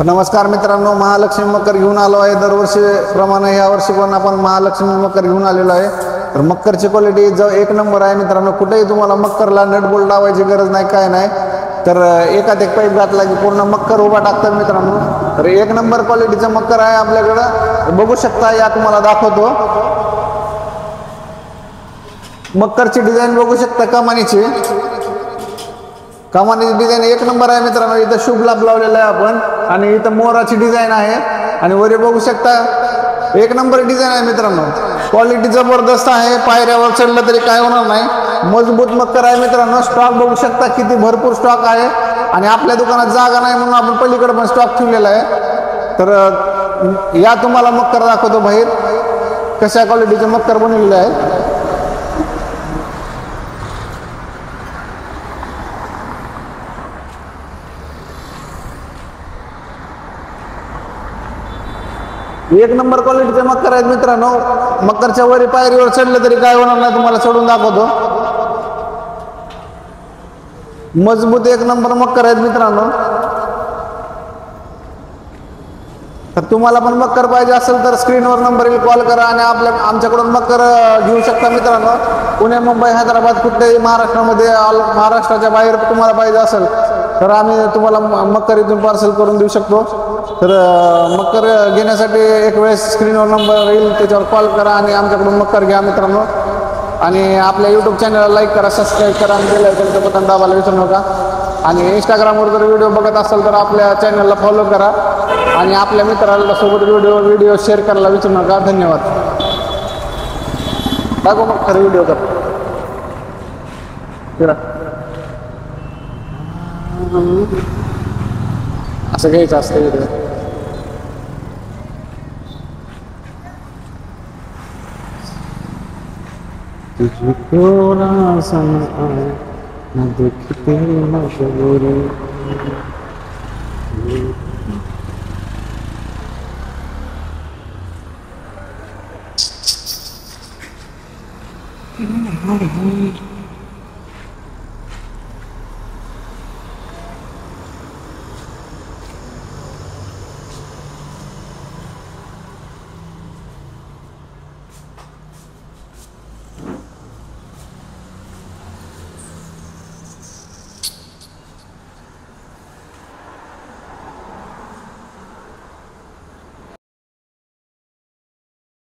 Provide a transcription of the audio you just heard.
नमस्कार मित्रांनो, महालक्ष्मी मकर घेऊन आलो आहे. दरवर्षीप्रमाणे यावर्षी पण आपण महालक्ष्मी मकर घेऊन आलेलो आहे. तर मकरची क्वालिटी जो एक नंबर आहे मित्रांनो. कुठेही तुम्हाला मकरला नट बोल्ट लावायची गरज नाही, काय नाही. तर एकात एक पाईप घातला की पूर्ण मकर उभा टाकतात मित्रांनो. तर एक नंबर क्वालिटीचा मकर आहे आपल्याकडं. बघू शकता, या तुम्हाला दाखवतो. मकरची डिझाईन बघू शकता, कमानीची डिझाईन एक नंबर आहे मित्रांनो. इथं शुभ लाभ लावलेला आहे आपण, आणि इथं मोराची डिझाईन आहे, आणि वरी बघू शकता एक नंबर डिझाईन आहे मित्रांनो. क्वालिटी जबरदस्त आहे. पायऱ्यावर चढलं तरी काय होणार नाही. मजबूत मकर आहे मित्रांनो. स्टॉक बघू शकता किती भरपूर स्टॉक आहे, आणि आपल्या दुकानात जागा नाही म्हणून आपण पलीकडे पण स्टॉक ठेवलेला आहे. तर या तुम्हाला मकर दाखवतो बाहेर कशा क्वालिटीचे मकर बनवलेले आहे. एक नंबर क्वालिटीचे मकर आहेत मित्रांनो. मकरच्या वरी पायरीवर चढलं तरी काय होणार नाही. तुम्हाला चढून दाखवतो. मजबूत एक नंबर मकर आहेत मित्रांनो. तर तुम्हाला पण मकर पाहिजे असेल तर स्क्रीनवर नंबर येईल, कॉल करा आणि आमच्याकडून मकर घेऊ शकता मित्रांनो. पुणे, मुंबई, हैदराबाद, कुठेही महाराष्ट्रामध्ये, महाराष्ट्राच्या बाहेर तुम्हाला पाहिजे असेल तर आम्ही तुम्हाला मकर इथून पार्सल करून देऊ शकतो. तर मकर घेण्यासाठी एक वेळेस स्क्रीनवर नंबर येईल, त्याच्यावर कॉल करा आणि आमच्याकडून मकर घ्या मित्रांनो. आणि आपल्या यूट्यूब चॅनलला लाईक करा, सबस्क्राईब करा, आणि बेल आयकॉनचं बटन दाबायला विसरू नका. आणि इंस्टाग्रामवर जर व्हिडिओ बघत असाल तर आपल्या चॅनलला फॉलो करा, आणि आपल्या मित्राला सोबत व्हिडिओ शेअर करायला विसरू नका. धन्यवाद. दाखव मग खरं व्हिडिओ कर. असं घ्यायचं असतं व्हिडिओ. तुझको ना समझ न देखते मजबूरी.